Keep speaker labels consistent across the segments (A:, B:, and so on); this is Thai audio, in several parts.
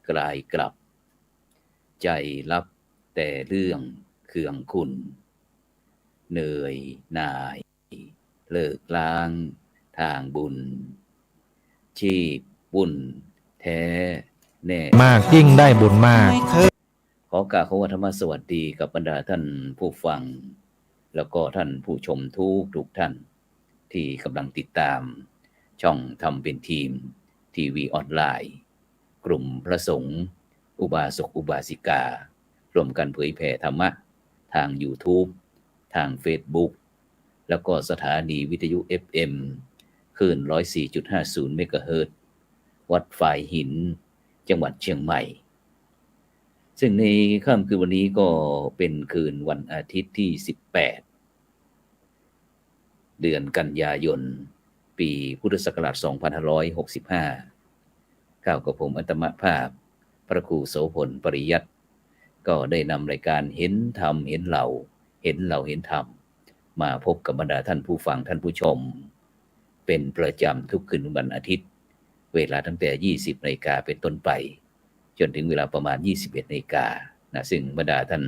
A: กลายกลับใจรับแต่เรื่องเคืองคุณเหนื่อยหน่ายเลิกล้างทางบุญชีพบุญแท้แน่
B: มากยิ่งได้บุญมาก
A: ขอกราบขอธรรมสวัสดีกับบรรดาท่านผู้ฟังแล้วก็ท่านผู้ชมทุกท่านที่กำลังติดตามช่องทำเป็นทีมทีวีออนไลน์กลุ่มพระสงฆ์อุบาสกอุบาสิการ่วมกันเผยแผ่ธรรมะทาง YouTube ทาง Facebook แล้วก็สถานีวิทยุ FM คลื่น 104.50 เมกะเฮิรตซ์วัดฝายหินจังหวัดเชียงใหม่ซึ่งในค่ำคืนวันนี้ก็เป็นคืนวันอาทิตย์ที่18เดือนกันยายนปีพุทธศักราช2565ข่าวกับผมอัตมภาพพระครูโสพลปริยัติก็ได้นำรายการเห็นธรรมเห็นเราเห็นธรรมมาพบกับบรรดาท่านผู้ฟังท่านผู้ชมเป็นประจำทุกคืนวันอาทิตย์เวลาตั้งแต่ 20 นาฬิกาเป็นต้นไปจนถึงเวลาประมาณ 21 นาฬิกานะซึ่งบรรดาท่าน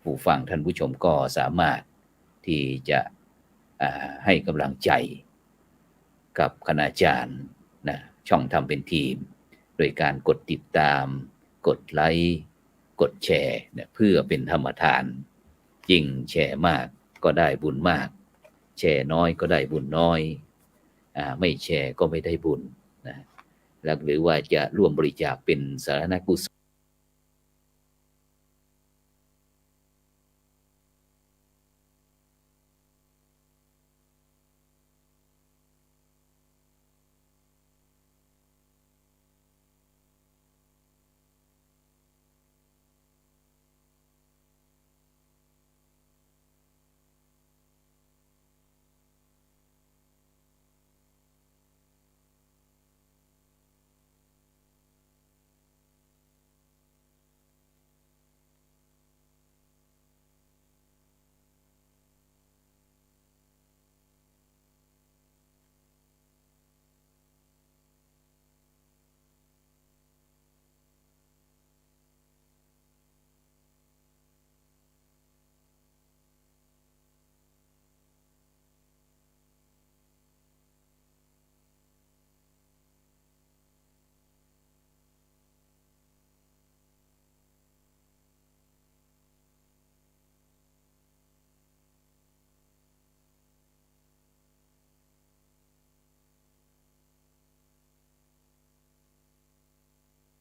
A: ผู้ฟังท่านผู้ชมก็สามารถที่จะให้กำลังใจกับคณาจารย์นะช่องทำเป็นทีมโดยการกดติดตามกดไลค์กดแชร์นะเพื่อเป็นธรรมทานยิ่งแชร์มากก็ได้บุญมากแชร์น้อยก็ได้บุญน้อยไม่แชร์ก็ไม่ได้บุญนะแล้วหรือว่าจะร่วมบริจาคเป็นสาธารณกุศล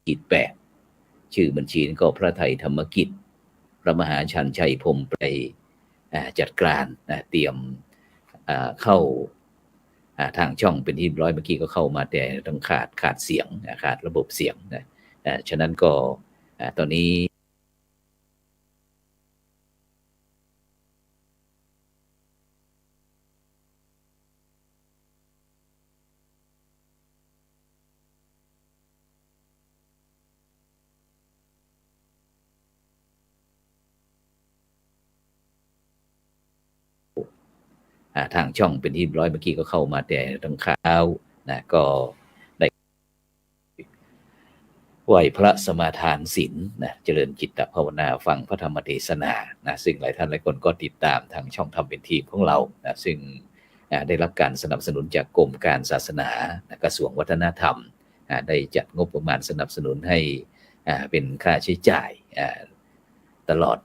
A: กิจ8ชื่อบัญชีก็พระไทยธรรมกิจพระมหาชันชัยพรหมไปจัดการเตรียมเข้าทางช่องเป็นที่ร้อยเมื่อกี้ก็เข้ามาแต่ต้องขาดเสียงขาดระบบเสียงนะฉะนั้นก็ตอนนี้ทางช่องเป็นที่ร้อยเมื่อกี้ก็เข้ามาแต่ตั้งข่าวนะก็ได้ไหวพระสมาทานศีลนะเจริญจิตภาวนาฟังพระธรรมเทศนานะซึ่งหลายท่านหลายคนก็ติดตามทางช่องทำเป็นทีมของเรานะซึ่งได้รับการสนับสนุนจากกรมการศาสนากระทรวงวัฒนธรรมได้จัดงบประมาณสนับสนุนให้เป็นค่าใช้จ่ายตลอด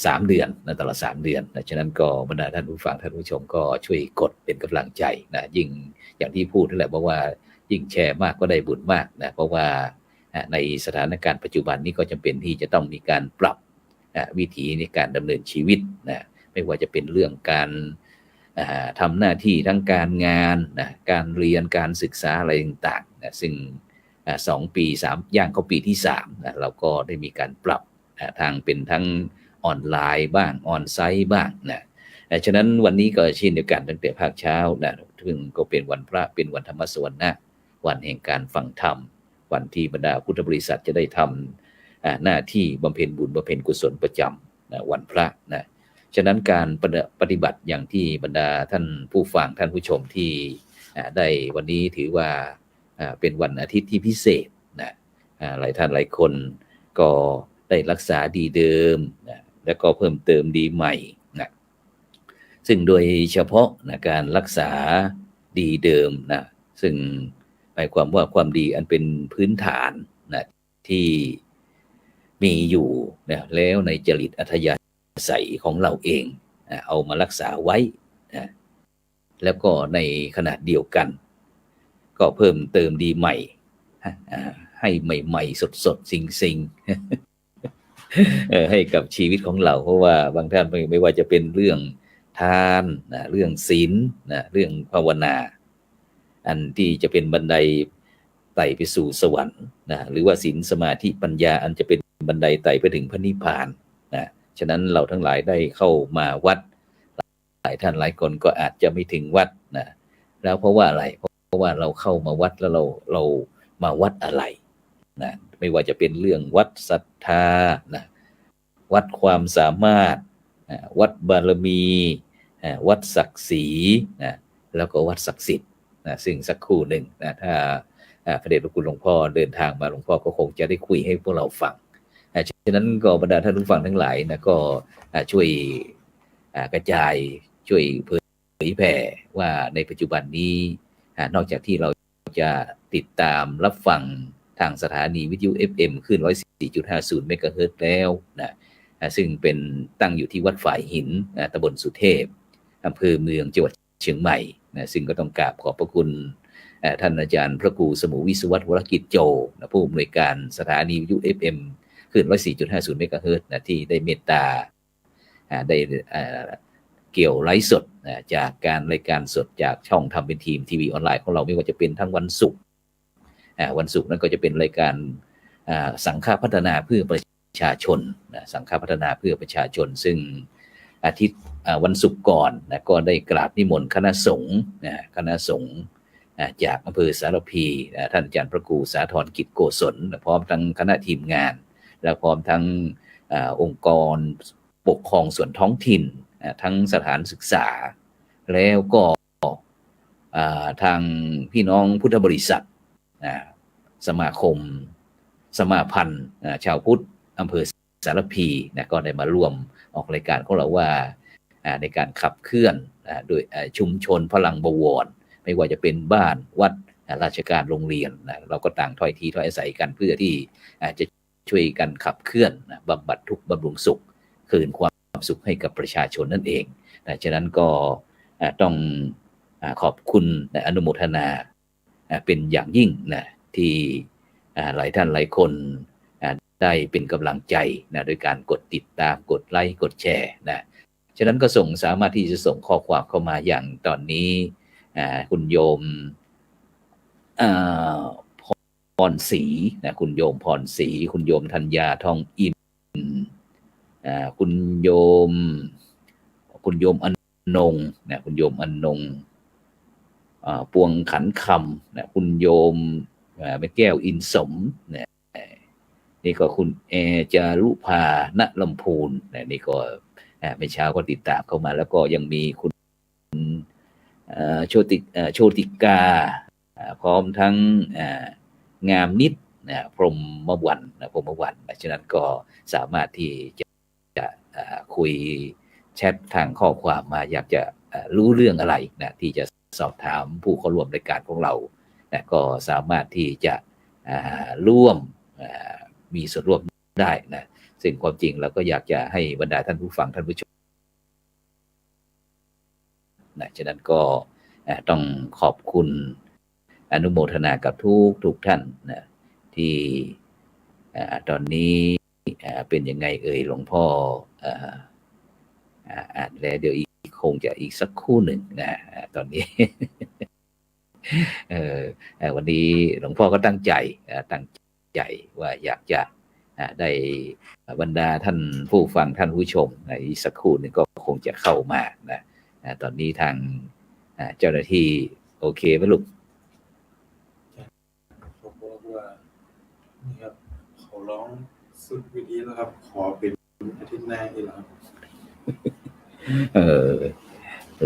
A: 3 เดือนนะตลอด3 เดือนนะฉะนั้นก็บรรดาท่านผู้ฟังท่านผู้ชมก็ช่วยกดเป็นกำลังใจนะยิ่งอย่างที่พูดนั่นแหละเพราะว่ายิ่งแชร์มากก็ได้บุญมากนะเพราะว่าในสถานการณ์ปัจจุบันนี้ก็จำเป็นที่จะต้องมีการปรับวิถีในการดำเนินชีวิตนะไม่ว่าจะเป็นเรื่องการทำหน้าที่ทั้งการงานนะการเรียนการศึกษาอะไรต่างๆนะซึ่ง2 ปี3ย่างเข้าปีที่3นะเราก็ได้มีการปรับทางเป็นทั้งออนไลน์บ้างออนไซต์บ้างนะฉะนั้นวันนี้ก็เช่นเดียวกันตั้งแต่ภาคเช้านะซึ่งก็เป็นวันพระเป็นวันธรรมสวนะวันแห่งการฟังธรรมวันที่บรรดาพุทธบริษัทจะได้ทำหน้าที่บำเพ็ญบุญบำเพ็ญกุศลประจำนะวันพระนะฉะนั้นการปฏิบัติอย่างที่บรรดาท่านผู้ฟังท่านผู้ชมที่ได้วันนี้ถือว่าเป็นวันอาทิตย์ที่พิเศษนะ หลายท่านหลายคนก็ได้รักษาดีเดิมนะแล้วก็เพิ่มเติมดีใหม่นะซึ่งโดยเฉพาะนะการรักษาดีเดิมนะซึ่งหมายความว่าความดีอันเป็นพื้นฐานนะที่มีอยู่นะแล้วในจริตอัธยาศัยของเราเองเอามารักษาไว้นะแล้วก็ในขณะเดียวกันก็เพิ่มเติมดีใหม่ให้ใหม่ๆสดๆซิงๆให้กับชีวิตของเราเพราะว่าบางท่านไม่ว่าจะเป็นเรื่องทานนะเรื่องศีลนะเรื่องภาวนาอันที่จะเป็นบันไดไต่ไปสู่สวรรค์นะหรือว่าศีลสมาธิปัญญาอันจะเป็นบันไดไต่ไปถึงพระนิพพานนะฉะนั้นเราทั้งหลายได้เข้ามาวัดหลายท่านหลายคนก็อาจจะไม่ถึงวัดนะแล้วเพราะว่าอะไรเพราะว่าเราเข้ามาวัดแล้วเรามาวัดอะไรนะไม่ว่าจะเป็นเรื่องวัดศรัทธานะวัดความสามารถวัดบารมีวัดศักดิ์ศรีนะแล้วก็วัดศักดิ์สิทธิ์นะซึ่งสักครู่หนึ่งนะถ้าพระเดชพระคุณหลวงพ่อเดินทางมาหลวงพ่อก็คงจะได้คุยให้พวกเราฟังฉะนั้นก็บรรดาท่านผู้ฟังทั้งหลายนะก็ช่วยกระจายช่วยเผยแผ่ว่าในปัจจุบันนี้นอกจากที่เราจะติดตามรับฟังทางสถานีวิทยุ FM ขึ้น 104.50 เมกะเฮิรตซ์แล้วนะซึ่งเป็นตั้งอยู่ที่วัดฝายหินตำบลสุเทพอำเภอเมืองจังหวัดเชียงใหม่นะซึ่งก็ต้องกราบขอบพระคุณท่านอาจารย์พระครูสมุวิศวัตรวรกิจโจนะผู้อำนวยการสถานีวิทยุ FM ขึ้น 104.50 เมกะเฮิรตซ์นะที่ได้เมตตาได้เกี่ยวไลฟ์สดจากการรายการสดจากช่องทำเป็นทีมทีวีออนไลน์ของเราไม่ว่าจะเป็นทั้งวันศุกร์นั้นก็จะเป็นรายการสังฆพัฒนาเพื่อประชาชนสังฆพัฒนาเพื่อประชาชนซึ่งอาทิตย์วันศุกร์ก่อนก็ได้กราบนิมนต์คณะสงฆ์จากอำเภอสารพีท่านอาจารย์พระครูสาธรกิจโกศลพร้อมทั้งคณะทีมงานและพร้อมทั้งองค์กรปกครองส่วนท้องถิ่นทั้งสถานศึกษาแล้วก็ทางพี่น้องพุทธบริษัทสมาคมสมาพันธ์ชาวพุทธอำเภอสารพีก็ได้มาร่วมออกรายการของเราว่าในการขับเคลื่อนโดยชุมชนพลังบวรไม่ว่าจะเป็นบ้านวัดราชการโรงเรียนเราก็ต่างถ้อยทีถ้อยอาศัยกันเพื่อที่จะช่วยกันขับเคลื่อนบำบัดทุกข์บำรุงสุขคืนความสุขให้กับประชาชนนั่นเองฉะนั้นก็ต้องขอบคุณอนุโมทนาเป็นอย่างยิ่งนะที่หลายท่านหลายคนได้เป็นกำลังใจโดยการกดติดตามกดไลค์กดแชร์ฉะนั้นก็สามารถที่จะส่งข้อความเข้ามาอย่างตอนนี้คุณโยมพรศรีคุณโยมพรศรีคุณโยมธัญญาทองอิ่มคุณโยมอนงคุณโยมอนงปวงขันคำคุณโยมแม่แก้วอินสมนี่ก็คุณจารุภาณลำพูนนี่ก็เมื่อเช้าก็ติดตามเข้ามาแล้วก็ยังมีคุณโชติกาพร้อมทั้งงามนิดพรหมวันฉะนั้นก็สามารถที่จะคุยแชททางข้อความมาอยากจะรู้เรื่องอะไรที่จะสอบถามผู้เข้าร่วมรายการของเราก็สามารถที่จะร่วมมีส่วนร่วมได้ซึ่งความจริงเราก็อยากจะให้บรรดาท่านผู้ฟังท่านผู้ชมฉะนั้นก็ต้องขอบคุณอนุโมทนากับทุกท่านที่ตอนนี้เป็นยังไงหลวงพ่ออ่านแล้วเดี๋ยวคงจะอีกสักครู่หนึ่งตอนนี้ วันนี้หลวงพ่อก็ตั้งใจว่าอยากจะได้บรรดาท่านผู้ฟังท่านผู้ชมอีกสักครู่หนึ่งก็คงจะเข้ามาตอนนี้ทางเจ้าหน้าที่โอเคไหมลูก
B: ผมบอกว่านี่ครับเขาร้องสุดวิธีแล้วครับขอเป็นอาทิตย์หน้าอีกแล้ว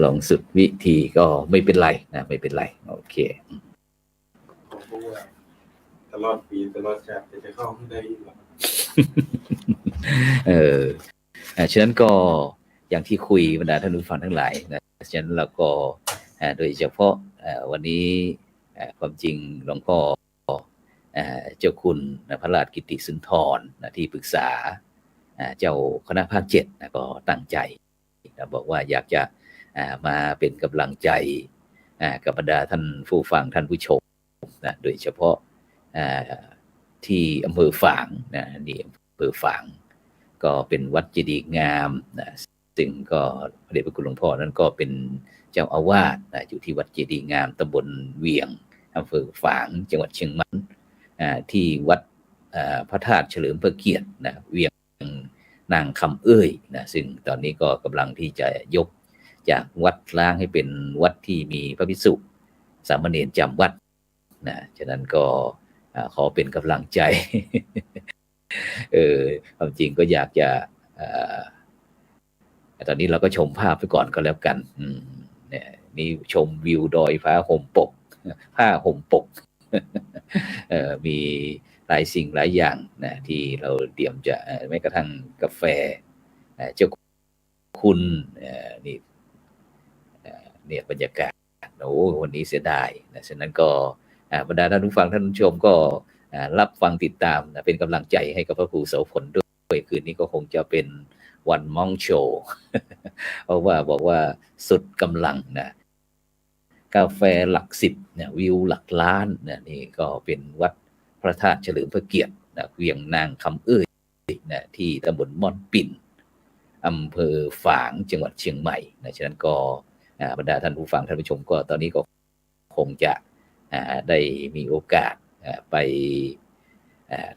A: ลองสุดวิธีก็ไม่เป็นไรไม่เป็นไรโอเค
B: ผมบอกว่าแต่ ลอดปีตลอดชาติจะเข้าให้ได้อยู่ครับ
A: ฉะนั้นก็อย่างที่คุยบรรดาท่านผู้ฟังทั้งหลายนะฉะนั้นเราก็โดยเฉพาะวันนี้ความจริงหลวงพ่อเจ้าคุณพระราชกิติสุนทรที่ปรึกษาเจ้าคณะภาค7ก็ตั้งใจบอกว่าอยากจะมาเป็นกำลังใจกับบรรดาท่านผู้ฟังท่านผู้ชมนะโดยเฉพาะที่อำเภอฝางนี่อำเภอฝางก็เป็นวัดเจดีย์งามนะซึ่งก็พระเดชพระคุณหลวงพ่อนั้นก็เป็นเจ้าอาวาสอยู่ที่วัดเจดีย์งามตำบลเวียงอำเภอฝางจังหวัดเชียงใหม่ที่วัดพระธาตุเฉลิมพระเกียรตินะเวียงนางคำเอ้ยนะซึ่งตอนนี้ก็กำลังที่จะยกจากวัดล้างให้เป็นวัดที่มีพระภิกษุสามเณรจำวัดนะฉะนั้นก็ขอเป็นกำลังใจ ความจริงก็อยากจะตอนนี้เราก็ชมภาพไปก่อนก็แล้วกันเนี่ยนี่ชมวิวดอยฟ้าห่มปกผ้าห่มปก มีหลายสิ่งหลายอย่างนะที่เราเตรียมจะแม้กระทั่งกาแฟเจ้าคุณนี่เนี่ยบรรยากาศโอ้วันนี้เสียดายนะฉะนั้นก็บรรดาท่านผู้ฟังท่านผู้ชมก็รับฟังติดตามนะเป็นกำลังใจให้กับพระครูโสพลด้วยคืนนี้ก็คงจะเป็นวันมองโชว์ เพราะว่าบอกว่าสุดกำลังนะกาแฟหลัก10เนี่ยวิวหลักล้านนะนี่ก็เป็นวัดพระธาตุเฉลิมพระเกียรตินะเวียงนางคำเอ้ยนะที่ตำบลม่อนปิ่นอำเภอฝางจังหวัดเชียงใหม่นะฉะนั้นก็บรรดาท่านผู้ฟังท่านผู้ชมก็ตอนนี้ก็คงจะได้มีโอกาสไป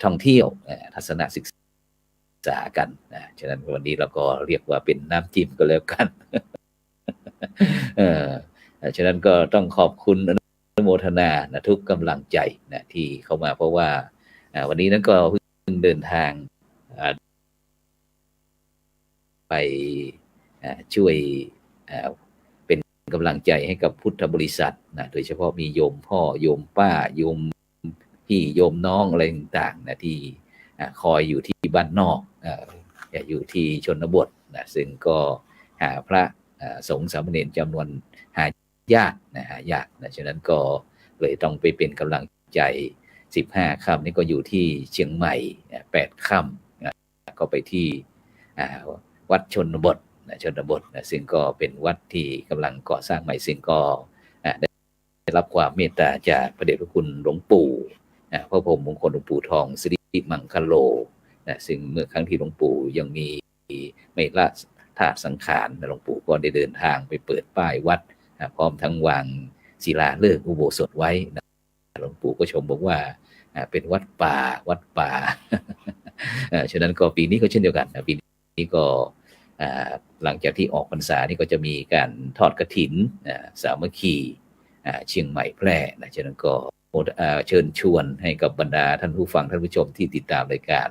A: ท่องเที่ยวทัศนศึกษากันฉะนั้นวันนี้เราก็เรียกว่าเป็นน้ำจิ้มก็แล้วกัน ฉะนั้นก็ต้องขอบคุณอนุโมทนานะทุกกำลังใจนะที่เข้ามาเพราะว่าวันนี้นั้นก็เพิ่งเดินทางไปช่วยเป็นกำลังใจให้กับพุทธบริษัทนะโดยเฉพาะมีโยมพ่อโยมป้าโยมพี่โยมน้องอะไรต่างๆนะที่คอยอยู่ที่บ้านนอกอยู่ที่ชนบทนะซึ่งก็หาพระสงฆ์สามเณรจำนวนหายากนะฉะนั้นก็เลยต้องไปเป็นกำลังใจ15 ค่ำนี่ก็อยู่ที่เชียงใหม่8 ค่ำก็ไปที่วัดชนบทนะซึ่งก็เป็นวัดที่กำลังก่อสร้างใหม่ซึ่งก็ได้รับความเมตตาจากพระเดชพระคุณหลวงปู่พระพรหมมงคลหลวงปู่ทองสิริมังคโลนะซึ่งเมื่อครั้งที่หลวงปู่ยังมีไม่ละธาตุสังขารหลวงปู่ก็ได้เดินทางไปเปิดป้ายวัดพร้อมทั้งวางศิลาฤกษ์อุโบสถไว้นะหลวงปู่ก็ชมบอกว่าเป็นวัดป่า ฉะนั้นก็ปีนี้ก็เช่นเดียวกันปีนี้ก็หลังจากที่ออกพรรษานี่ก็จะมีการทอดกฐินสามัคคีเชียงใหม่แพร่นะฉะนั้นก็เชิญชวนให้กับบรรดาท่านผู้ฟังท่านผู้ชมที่ติดตามรายการ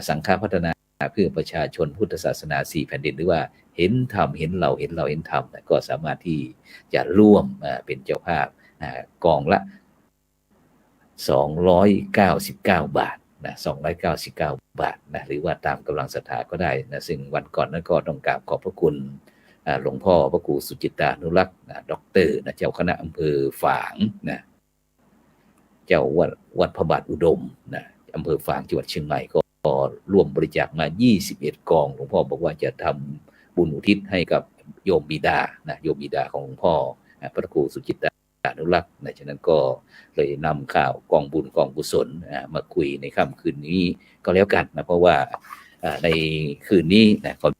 A: สังฆพัฒนาเพื่อประชาชนพุทธศาสนา4 แผ่นดินหรือว่าเห็นธรรมเห็นเราเห็นธรรมก็สามารถที่จะร่วมเป็นเจ้าภาพกองละ299 บาทนะ299 บาทนะหรือว่าตามกำลังศรัทธาก็ได้นะซึ่งวันก่อนนั้นก็ต้องกราบขอบพระคุณหลวงพ่อพระครูสุจิตานุรักษ์ด็อกเตอร์นะเจ้าคณะอำเภอฝางนะเจ้าวัดพระบาทอุดมนะอำเภอฝางจังหวัดเชียงใหม่ก็ร่วมบริจาคมา21 กองหลวงพ่อบอกว่าจะทำบุญอุทิศให้กับโยมบิดานะโยมบิดาของหลวงพ่อพระครูสุจิตาอนุรักษ์นะฉะนั้นก็เลยนำข่าวกองบุญกองกุศลมาคุยในค่ำคืนนี้ก็แล้วกันนะเพราะว่าในคืนนี้นะความ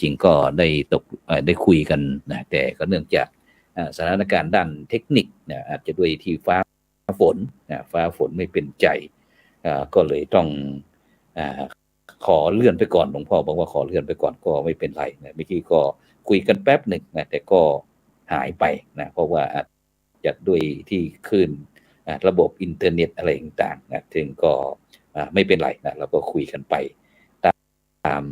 A: จริงก็ได้คุยกันนะแต่ก็เนื่องจากสถานการณ์ด้านเทคนิคนะอาจจะด้วยที่ฟ้าฝนไม่เป็นใจก็เลยต้องขอเลื่อนไปก่อนหลวงพ่อบอกว่าขอเลื่อนไปก่อนก็ไม่เป็นไรนะเมื่อกี้ก็คุยกันแป๊บหนึ่งนะแต่ก็หายไปนะเพราะว่าจะด้วยที่คลื่นระบบอินเทอร์เน็ตอะไรต่างๆนะถึงก็ไม่เป็นไรนะเราก็คุยกันไปตาม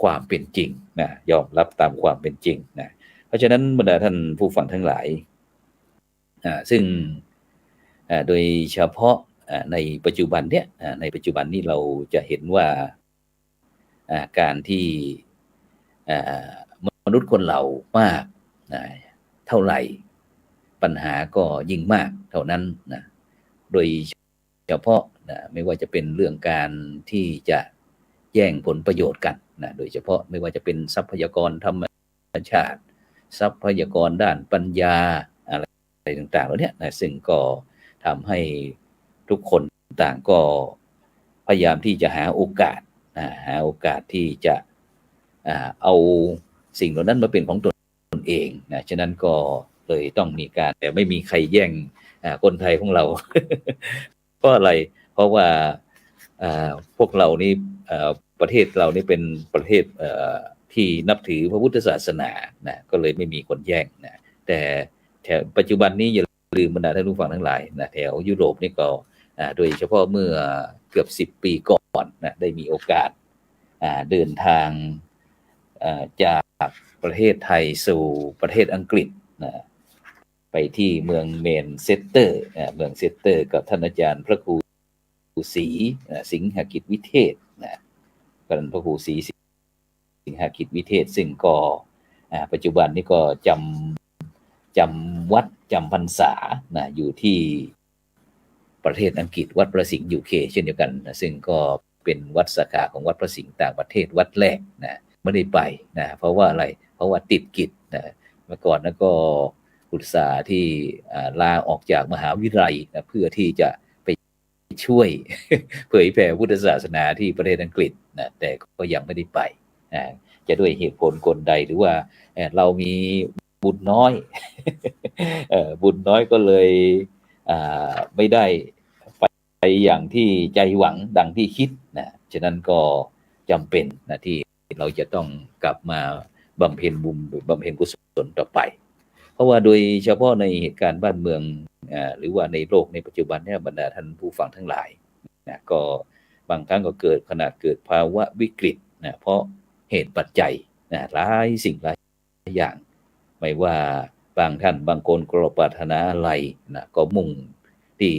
A: ความเป็นจริงนะยอมรับตามความเป็นจริงนะเพราะฉะนั้นบรรดาท่านผู้ฟังทั้งหลายซึ่งโดยเฉพาะ ในปัจจุบันเนี้ยในปัจจุบันนี้เราจะเห็นว่าการที่มนุษย์คนเรามากเท่าไหร่ปัญหาก็ยิ่งมากเท่านั้นนะโดยเฉพาะไม่ว่าจะเป็นเรื่องการที่จะแย่งผลประโยชน์กันโดยเฉพาะไม่ว่าจะเป็นทรัพยากรธรรมชาติทรัพยากรด้านปัญญาอะไรต่างๆแล้วเนี่ยซึ่งก็ทำให้ทุกคนต่างก็พยายามที่จะหาโอกาสที่จะเอาสิ่งเหล่านั้นมาเป็นของตนเองฉะนั้นก็เลยต้องมีการแต่ไม่มีใครแย่งคนไทยของเรา เพราะอะไรเพราะว่าพวกเรานี่ประเทศเรานี่เป็นประเทศที่นับถือพระพุทธศาสนาก็เลยไม่มีคนแย่งแต่แถวปัจจุบันนี้อย่าลืมบรรดาท่านผู้ฟังทั้งหลายแถวยุโรปนี่ก็โดยเฉพาะเมื่อเกือบ10 ปีก่อนได้มีโอกาสเดินทางจากประเทศไทยสู่ประเทศอังกฤษไปที่เมืองเมนเซสเตอร์กับท่านอาจารย์พระครูศรีสิงหกิจวิเทศกันพระครูศรีสิงหกิจวิเทศซึ่งก็ปัจจุบันนี้ก็จำวัดจำพรรษาอยู่ที่ประเทศอังกฤษวัดพระสิงห์ UK เช่นเดียวกันซึ่งก็เป็นวัดสาขาของวัดพระสิงห์ต่างประเทศวัดแรกไม่ได้ไปเพราะว่าอะไรเพราะว่าติดกิจเมื่อก่อนนั้นก็อุตส่าห์ที่ลาออกจากมหาวิทยาลัยเพื่อที่จะไปช่วย เผยแผ่พุทธศาสนาที่ประเทศอังกฤษแต่ก็ยังไม่ได้ไปจะด้วยเหตุผลกลใดหรือว่าเรามีบุญน้อย บุญน้อยก็เลยไม่ได้ไปอย่างที่ใจหวังดังที่คิดฉะนั้นก็จำเป็นที่เราจะต้องกลับมาบำเพ็ญบุญบำเพ็ญกุศลต่อไปเพราะว่าโดยเฉพาะในเหตุการณ์บ้านเมืองหรือว่าในโลกในปัจจุบันเนี่ยบรรดาท่านผู้ฟังทั้งหลายก็บางครั้งก็เกิดภาวะวิกฤตเพราะเหตุปัจจัยหลายสิ่งหลายอย่างไม่ว่าบางท่านบางคนก็ปรารถนาอะไรก็มุ่งที่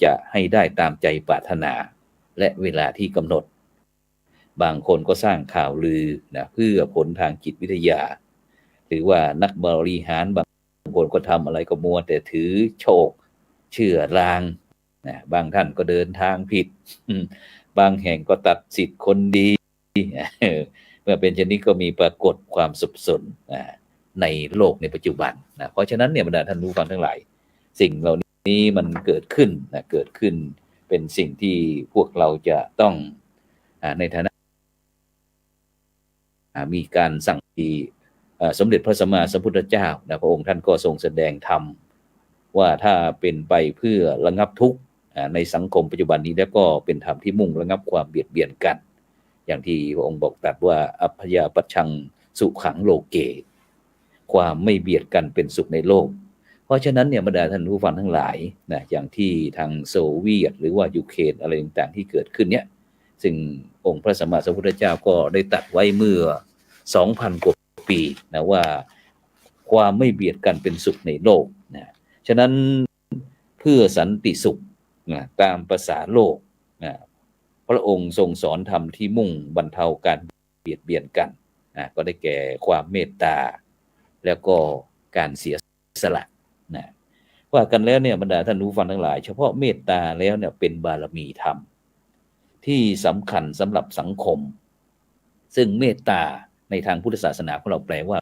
A: จะให้ได้ตามใจปรารถนาและเวลาที่กำหนดบางคนก็สร้างข่าวลือเพื่อผลทางจิตวิทยาหรือว่านักบริหารบางคนก็ทำอะไรก็มัวแต่ถือโชคเชื่อลางบางท่านก็เดินทางผิดบางแห่งก็ตัดสิทธิ์คนดีเมื่อเป็นเช่นนี้ก็มีปรากฏความสับสนในโลกในปัจจุบันเพราะฉะนั้นเนี่ยบรรดาท่านผู้ฟังทั้งหลายสิ่งเหล่านี้มันเกิดขึ้นเป็นสิ่งที่พวกเราจะต้องในฐานะมีการสั่งที่สมเด็จพระสัมมาสัมพุทธเจ้าพระองค์ท่านก็ทรงแสดงธรรมว่าถ้าเป็นไปเพื่อระงับทุกข์ในสังคมปัจจุบันนี้แล้วก็เป็นธรรมที่มุ่งระงับความเบียดเบียนกันอย่างที่พระองค์บอกตรัสว่าอัพพยาปัชชังสุขังโลเกความไม่เบียดกันเป็นสุขในโลกเพราะฉะนั้นเนี่ยบรรดาท่านผู้ฟังทั้งหลายอย่างที่ทางโซเวียตหรือว่ายูเครนอะไรต่างๆที่เกิดขึ้นเนี่ยซึ่งองค์พระสัมมาสัมพุทธเจ้าก็ได้ตรัสไว้เมื่อ 2,000 กว่าปีว่าความไม่เบียดกันเป็นสุขในโลกฉะนั้นเพื่อสันติสุขตามภาษาโลกพระองค์ทรงสอนธรรมที่มุ่งบรรเทาการเบียดเบียนกันก็ได้แก่ความเมตตาแล้วก็การเสียสละว่ากันแล้วเนี่ยบรรดาท่านผู้ฟังทั้งหลายเฉพาะเมตตาแล้วเนี่ยเป็นบารมีธรรมที่สำคัญสำหรับสังคมซึ่งเมตตาในทางพุทธศาสนาของเราแปลว่า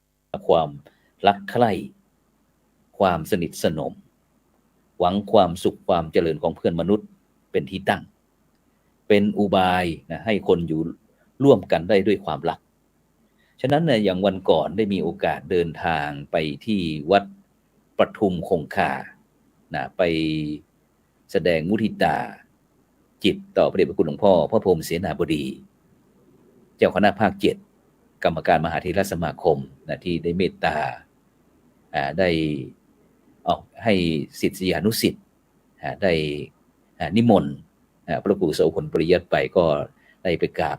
A: ความรักใคร่ความสนิทสนมหวังความสุขความเจริญของเพื่อนมนุษย์เป็นที่ตั้งเป็นอุบายให้คนอยู่ร่วมกันได้ด้วยความรักฉะนั้นเนี่ยอย่างวันก่อนได้มีโอกาสเดินทางไปที่วัดปทุมคงคาไปแสดงมุทิตาจิตต่อพระเดชพระคุณหลวงพ่อพระพรหมเสนาบดีเจ้าคณะภาค7กรรมการมหาเถรสมาคมที่ได้เมตตาได้ให้ศิษยานุศิษย์ได้นิมนต์พระครูโสพลปริยัติไปก็ได้ไปกราบ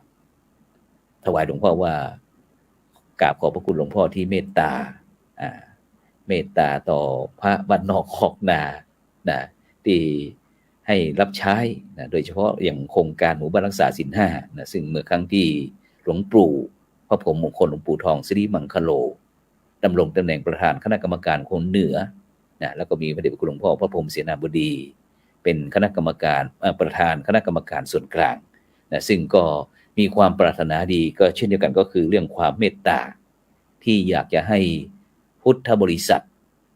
A: ถวายหลวงพ่อว่ากราบขอบพระคุณหลวงพ่อที่เมตตาต่อพระบ้านนอกคอกนาที่ ให้รับใช้นะโดยเฉพาะอย่างโครงการหมู่บ้านรักษาศีล 5นะซึ่งเมื่อครั้งที่หลวงปู่พระพรหมมงคลหลวงปู่ทองสิริมังคโลดำรงตำแหน่งประธานคณะกรรมการคนเหนือนะแล้วก็มีพระเดชพระคุณหลวงพ่อพระพรหมเสนาบดีเป็นคณะกรรมการประธานคณะกรรมการส่วนกลางนะซึ่งก็มีความปรารถนาดีก็เช่นเดียวกันก็คือเรื่องความเมตตาที่อยากจะให้พุทธบริษัท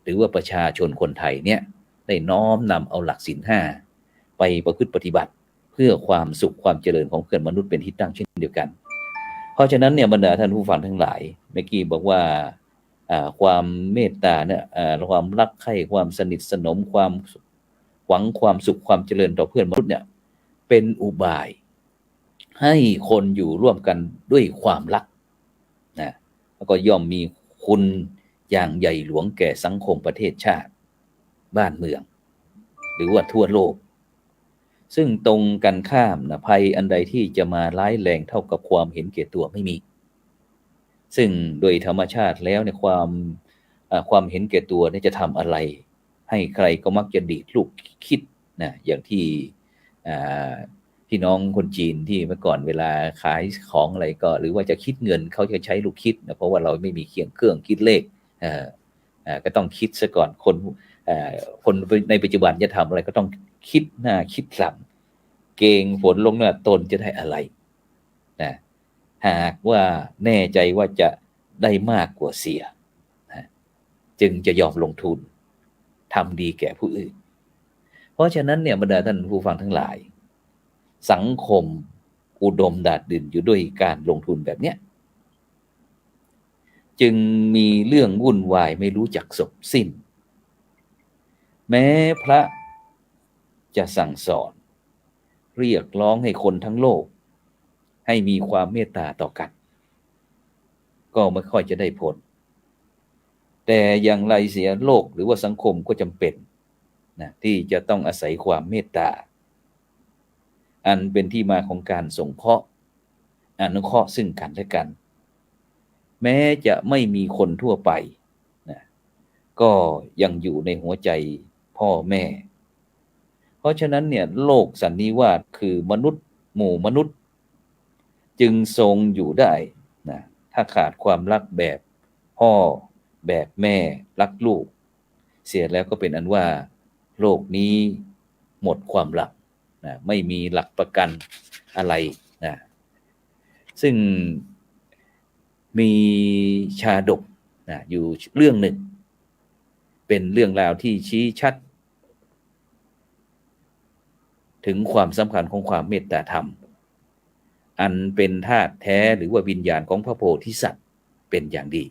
A: หรือว่าประชาชนคนไทยเนี่ยได้น้อมนำเอาหลักศีล 5ไปประพฤติปฏิบัติเพื่อความสุขความเจริญของเพื่อนมนุษย์เป็นที่ตั้งเช่นเดียวกันเพราะฉะนั้นเนี่ยบรรดาท่านผู้ฟังทั้งหลายเมื่อกี้บอกว่าความเมตตาเนี่ยความรักใคร่ความสนิทสนมความหวังความสุขความเจริญต่อเพื่อนมนุษย์เนี่ยเป็นอุบายให้คนอยู่ร่วมกันด้วยความรักนะแล้วก็ย่อมมีคุณอย่างใหญ่หลวงแก่สังคมประเทศชาติบ้านเมืองหรือว่าทั่วโลกซึ่งตรงกันข้ามนะภัยอันใดที่จะมาร้ายแรงเท่ากับความเห็นแก่ตัวไม่มีซึ่งโดยธรรมชาติแล้วในความเห็นแก่ตัวเนี่ยจะทำอะไรให้ใครก็มักจะดีดลูกคิดนะอย่างที่พี่น้องคนจีนที่เมื่อก่อนเวลาขายของอะไรก็หรือว่าจะคิดเงินเขาจะใช้ลูกคิดนะเพราะว่าเราไม่มีเครื่องคิดเลขก็ต้องคิดซะก่อนคนในปัจจุบันจะทำอะไรก็ต้องคิดหน้าคิดหลังเกงฝนลงหน้าตนจะได้อะไรนะหากว่าแน่ใจว่าจะได้มากกว่าเสียนะจึงจะยอมลงทุนทำดีแก่ผู้อื่นเพราะฉะนั้นเนี่ยบรรดาท่านผู้ฟังทั้งหลายสังคมอุดมดาดดื่นอยู่ด้วยการลงทุนแบบเนี้ยจึงมีเรื่องวุ่นวายไม่รู้จักจบสิ้นแม้พระจะสั่งสอนเรียกร้องให้คนทั้งโลกให้มีความเมตตาต่อกันก็ไม่ค่อยจะได้ผลแต่อย่างไรเสียโลกหรือว่าสังคมก็จำเป็นนะที่จะต้องอาศัยความเมตตาอันเป็นที่มาของการสงเคราะห์อนุเคราะห์ซึ่งกันและกันแม้จะไม่มีคนทั่วไปนะก็ยังอยู่ในหัวใจพ่อแม่เพราะฉะนั้นเนี่ยโลกสันนิวาสคือมนุษย์หมู่มนุษย์จึงทรงอยู่ได้นะถ้าขาดความรักแบบพ่อแบบแม่รักลูกเสียแล้วก็เป็นอันว่าโลกนี้หมดความรักนะไม่มีหลักประกันอะไรนะซึ่งมีชาดกนะอยู่เรื่องหนึ่งเป็นเรื่องราวที่ชี้ชัดถึงความสำคัญของความเมตตาธรรมอันเป็นธาตุแท้หรือว่าวิญญาณของพระโพธิสัตว์เป็นอย่างดี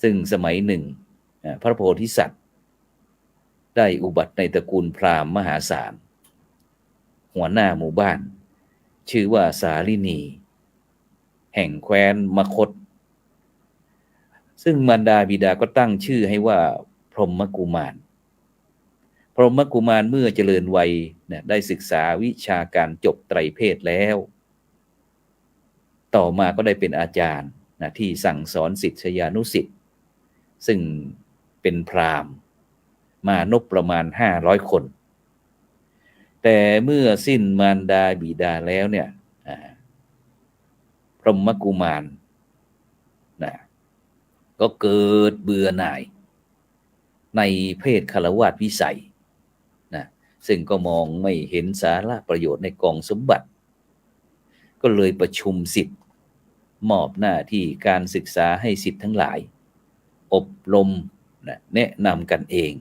A: ซึ่งสมัยหนึ่งพระโพธิสัตว์ได้อุบัติในตระกูลพราหมณ์มหาศาลหัวหน้าหมู่บ้านชื่อว่าสาลินีแห่งแคว้นมคธซึ่งมารดาบิดาก็ตั้งชื่อให้ว่าพรหมกุมารพรหมกุมารเมื่อเจริญวัยได้ศึกษาวิชาการจบไตรเพศแล้วต่อมาก็ได้เป็นอาจารย์ที่สั่งสอนศิษยานุศิษย์ซึ่งเป็นพราหมณ์มานพประมาณ500คนแต่เมื่อสิ้นมารดาบิดาแล้วเนี่ยพรหมกุมารก็เกิดเบื่อหน่ายในเพศฆราวาสวิสัยซึ่งก็มองไม่เห็นสาระประโยชน์ในกองสมบัติก็เลยประชุมศิษย์มอบหน้าที่การศึกษาให้ศิษย์ทั้งหลายอบรมแนะนำกันเอง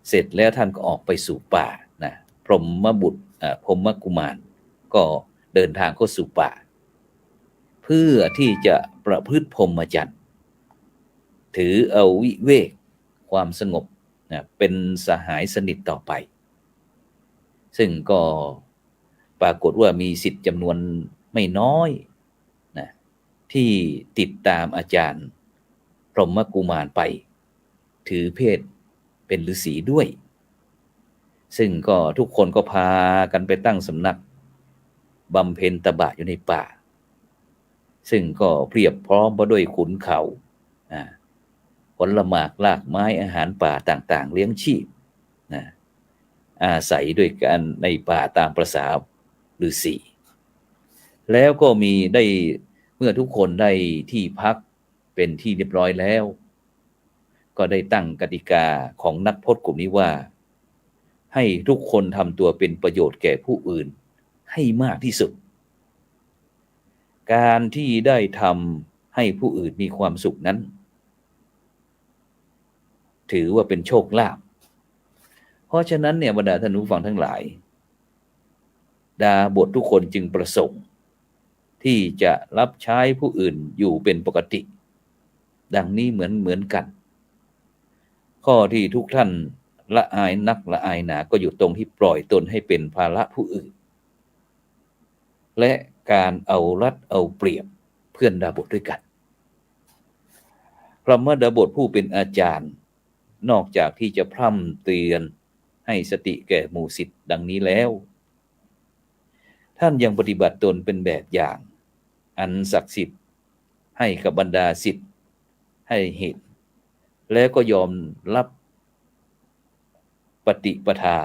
A: เสร็จแล้วท่านก็ออกไปสู่ป่าพรหมบุตรพรหมกุมารก็เดินทางเข้าสู่ป่าเพื่อที่จะประพฤติพรหมจรรย์ถือเอาวิเวกความสงบเป็นสหายสนิทต่อไปซึ่งก็ปรากฏว่ามีศิษย์จำนวนไม่น้อยที่ติดตามอาจารย์พรหมกุมารไปถือเพศเป็นฤาษีด้วยซึ่งก็ทุกคนก็พากันไปตั้งสำนักบำเพ็ญตบะอยู่ในป่าซึ่งก็เพียบพร้อมไปด้วยขุนเขาผลหมากรากไม้อาหารป่าต่างๆเลี้ยงชีพ อาศัยด้วยกันในป่าตามประสาฤาษีแล้วก็มีได้เมื่อทุกคนได้ที่พักเป็นที่เรียบร้อยแล้วก็ได้ตั้งกติกาของนักพจน์กลุ่มนี้ว่าให้ทุกคนทำตัวเป็นประโยชน์แก่ผู้อื่นให้มากที่สุดการที่ได้ทำให้ผู้อื่นมีความสุขนั้นถือว่าเป็นโชคลาภเพราะฉะนั้นเนี่ยบรรดาท่านผู้ฟังทั้งหลายดาบททุกคนจึงประสงค์ที่จะรับใช้ผู้อื่นอยู่เป็นปกติดังนี้เหมือนกันข้อที่ทุกท่านละอายนักละอายหนาก็อยู่ตรงที่ปล่อยตนให้เป็นภาระผู้อื่นและการเอารัดเอาเปรียบเพื่อนดาบทด้วยกันพระมดาบทผู้เป็นอาจารย์นอกจากที่จะพร่ำเตือนให้สติแก่หมู่ศิษย์ดังนี้แล้วท่านยังปฏิบัติตนเป็นแบบอย่างอันศักดิ์สิทธิ์ให้กับบรรดาศิษย์ให้เห็นและก็ยอมรับปฏิปทา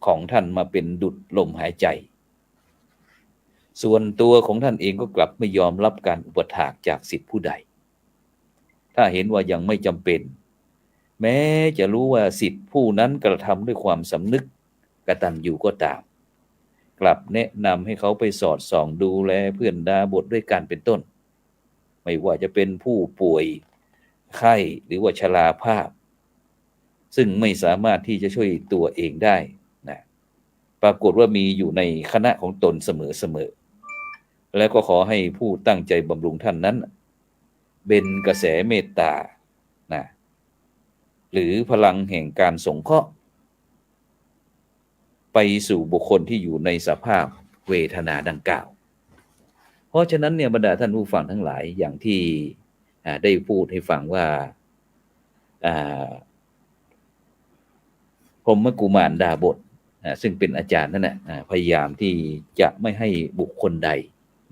A: ของท่านมาเป็นดุจลมหายใจส่วนตัวของท่านเองก็กลับไม่ยอมรับการอุปถากจากศิษย์ผู้ใดถ้าเห็นว่ายังไม่จำเป็นแม้จะรู้ว่าศิษย์ผู้นั้นกระทำด้วยความสำนึกกตัญญูก็ตามกลับแนะนำให้เขาไปสอดส่องดูแลเพื่อนดาบทด้วยกันเป็นต้นไม่ว่าจะเป็นผู้ป่วยไข้หรือว่าชราภาพซึ่งไม่สามารถที่จะช่วยตัวเองได้นะปรากฏว่ามีอยู่ในคณะของตนเสมอแล้วก็ขอให้ผู้ตั้งใจบำรุงท่านนั้นเป็นกระแสเมตตานะหรือพลังแห่งการสงเคราะห์ไปสู่บุคคลที่อยู่ในสภาพเวทนาดังกล่าวเพราะฉะนั้นเนี่ยบรรดาท่านผู้ฟังทั้งหลายอย่างที่ได้พูดให้ฟังว่าพรหมกุมารดาบทซึ่งเป็นอาจารย์นั่นแหละพยายามที่จะไม่ให้บุคคลใด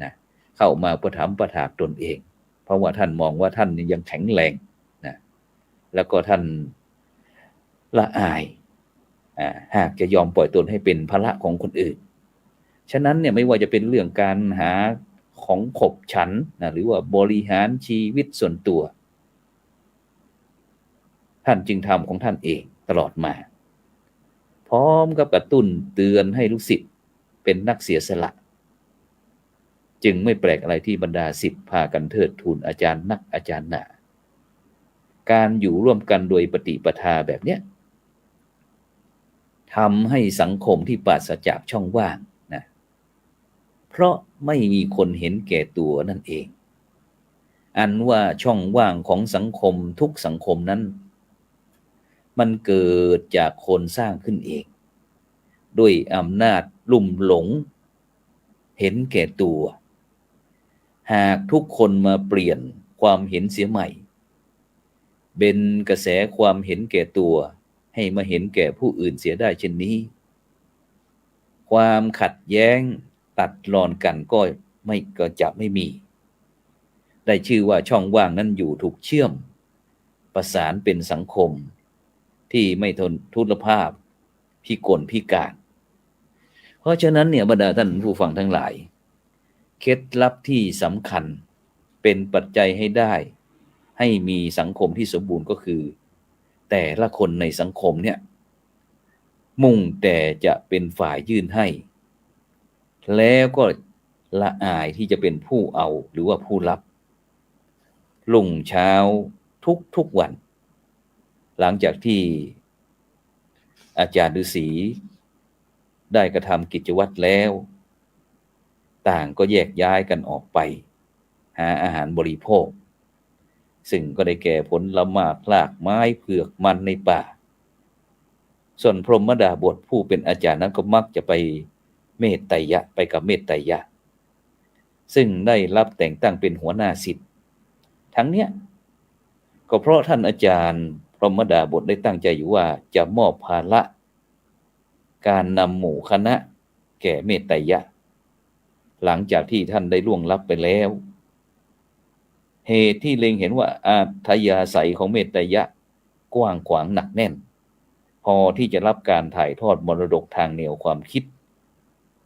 A: นะเข้ามาประทับประถากตนเองเพราะว่าท่านมองว่าท่านยังแข็งแรงนะแล้วก็ท่านละอายหากจะยอมปล่อยตนให้เป็นภาระของคนอื่นฉะนั้นเนี่ยไม่ว่าจะเป็นเรื่องการหาของขบฉันนะหรือว่าบริหารชีวิตส่วนตัวท่านจึงทำของท่านเองตลอดมาพร้อมกับกระตุ้นเตือนให้ลูกศิษย์เป็นนักเสียสละจึงไม่แปลกอะไรที่บรรดาศิษย์พากันเทิดทูนอาจารย์นักอาจารย์หนาการอยู่ร่วมกันโดยปฏิปทาแบบเนี้ยทำให้สังคมที่ปราศจากช่องว่างนะเพราะไม่มีคนเห็นแก่ตัวนั่นเองอันว่าช่องว่างของสังคมทุกสังคมนั้นมันเกิดจากคนสร้างขึ้นเองด้วยอำนาจลุ่มหลงเห็นแก่ตัวหากทุกคนมาเปลี่ยนความเห็นเสียใหม่เป็นกระแสความเห็นแก่ตัวให้มาเห็นแก่ผู้อื่นเสียได้เช่นนี้ความขัดแย้งตัดรอนกันก็จะไม่มีได้ชื่อว่าช่องว่างนั้นอยู่ถูกเชื่อมประสานเป็นสังคมที่ไม่ทนทุรภาพพิกลพิการเพราะฉะนั้นเนี่ยบรรดาท่านผู้ฟังทั้งหลายเคล็ดลับที่สำคัญเป็นปัจจัยให้ได้ให้มีสังคมที่สมบูรณ์ก็คือแต่ละคนในสังคมเนี่ยมุ่งแต่จะเป็นฝ่ายยื่นให้แล้วก็ละอายที่จะเป็นผู้เอาหรือว่าผู้รับรุ่งเช้าทุกวันหลังจากที่อาจารย์ฤาษีได้กระทำกิจวัตรแล้วต่างก็แยกย้ายกันออกไปหาอาหารบริโภคซึ่งก็ได้แก่ผลละหมากรากไม้เผือกมันในป่าส่วนพรหมดาบทผู้เป็นอาจารย์นั้นก็มักจะไปเมตไตยะไปกับเมตไตยะซึ่งได้รับแต่งตั้งเป็นหัวหน้าศิษย์ทั้งเนี้ยก็เพราะท่านอาจารย์พรหมดาบทได้ตั้งใจอยู่ว่าจะมอบภาระการนำหมู่คณะแก่เมตไตยะหลังจากที่ท่านได้ล่วงลับไปแล้วเหตุที่เล็งเห็นว่าอัธยาศัยของเมตไตยะกว้างขวางหนักแน่น พอที่จะรับการถ่ายทอดมรดกทางแนวความคิด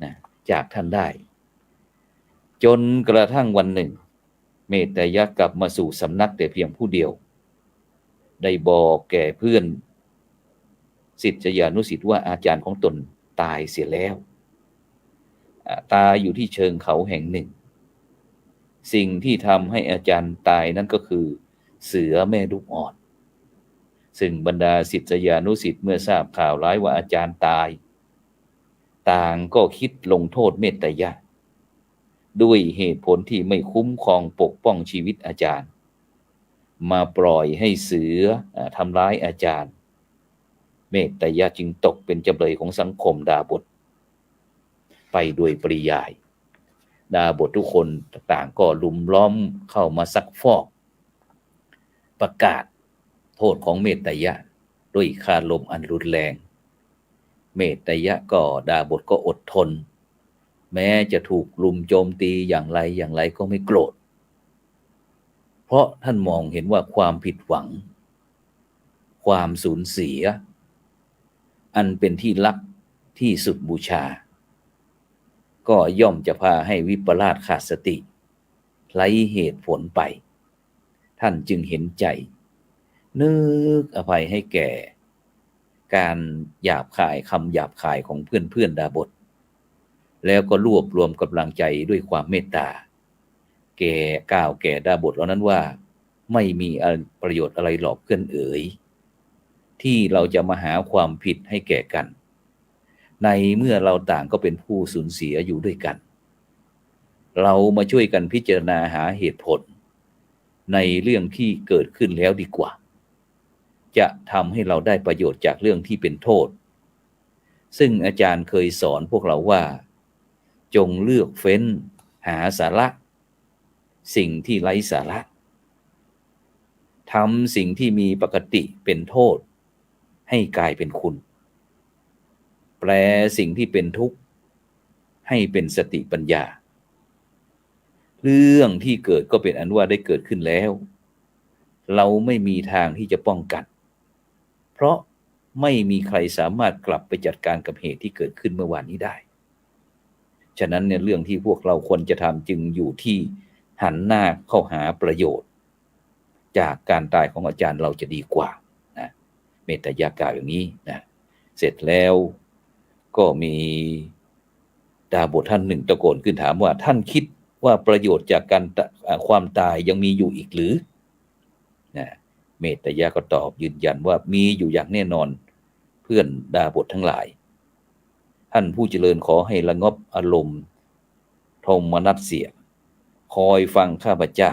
A: นะจากท่านได้จนกระทั่งวันหนึ่งเมตยะกลับมาสู่สำนักแต่เพียงผู้เดียวได้บอกแก่เพื่อนศิษยานุศิษย์ว่าอาจารย์ของตนตายเสียแล้วตายอยู่ที่เชิงเขาแห่งหนึ่งสิ่งที่ทำให้อาจารย์ตายนั่นก็คือเสือแม่ลูกอ่อนซึ่งบรรดาศิษยานุศิษย์เมื่อทราบข่าวร้ายว่าอาจารย์ตายต่างก็คิดลงโทษเมตยะด้วยเหตุผลที่ไม่คุ้มครองปกป้องชีวิตอาจารย์มาปล่อยให้เสือทำร้ายอาจารย์เมตยะจึงตกเป็นจำเลยของสังคมดาบทไปโดยปริยายดาบททุกคนต่างก็ลุมล้อมเข้ามาซักฟอกประกาศโทษของเมตยะด้วยคารมอันรุนแรงเมตยะก็ดาบทก็อดทนแม้จะถูกลุมโจมตีอย่างไรก็ไม่โกรธเพราะท่านมองเห็นว่าความผิดหวังความสูญเสียอันเป็นที่รักที่สุดบูชาก็ย่อมจะพาให้วิปลาสขาดสติไร้เหตุผลไปท่านจึงเห็นใจนึกอภัยให้แก่การหยาบคายคำหยาบคายของเพื่อนดาบทแล้วก็รวบรวมกำลังใจด้วยความเมตตาแก่ดาบทเหล่านั้นว่าไม่มีประโยชน์อะไรหรอกเพื่อนเอ๋ยที่เราจะมาหาความผิดให้แก่กันในเมื่อเราต่างก็เป็นผู้สูญเสียอยู่ด้วยกันเรามาช่วยกันพิจารณาหาเหตุผลในเรื่องที่เกิดขึ้นแล้วดีกว่าจะทำให้เราได้ประโยชน์จากเรื่องที่เป็นโทษซึ่งอาจารย์เคยสอนพวกเราว่าจงเลือกเฟ้นหาสาระสิ่งที่ไร้สาระทำสิ่งที่มีปกติเป็นโทษให้กลายเป็นคุณแปลสิ่งที่เป็นทุกข์ให้เป็นสติปัญญาเรื่องที่เกิดก็เป็นอันว่าได้เกิดขึ้นแล้วเราไม่มีทางที่จะป้องกันเพราะไม่มีใครสามารถกลับไปจัดการกับเหตุที่เกิดขึ้นเมื่อวานนี้ได้ฉะนั้นเนี่ยเรื่องที่พวกเราควรจะทำจึงอยู่ที่หันหน้าเข้าหาประโยชน์จากการตายของอาจารย์เราจะดีกว่านะเมตยากล่าวอย่างนี้นะเสร็จแล้วก็มีดาบทท่านหนึ่งตะโกนขึ้นถามว่าท่านคิดว่าประโยชน์จากการความตายยังมีอยู่อีกหรือนะเมตยะก็ตอบยืนยันว่ามีอยู่อย่างแน่นอนเพื่อนดาบททั้งหลายท่านผู้เจริญขอให้ระงับอารมณ์โทมนัสเสียคอยฟังข้าพเจ้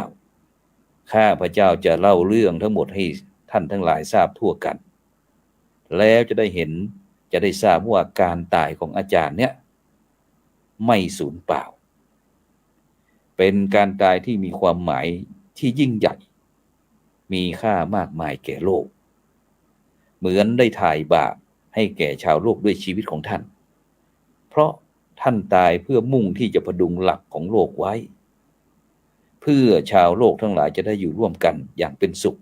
A: าจะเล่าเรื่องทั้งหมดให้ท่านทั้งหลายทราบทั่วกันแล้วจะได้ทราบว่าการตายของอาจารย์เนี่ยไม่สูญเปล่าเป็นการตายที่มีความหมายที่ยิ่งใหญ่มีค่ามากมายแก่โลกเหมือนได้ถ่ายบาปให้แก่ชาวโลกด้วยชีวิตของท่านเพราะท่านตายเพื่อมุ่งที่จะพดุงหลักของโลกไว้เพื่อชาวโลกทั้งหลายจะได้อยู่ร่วมกันอย่างเป็นสุข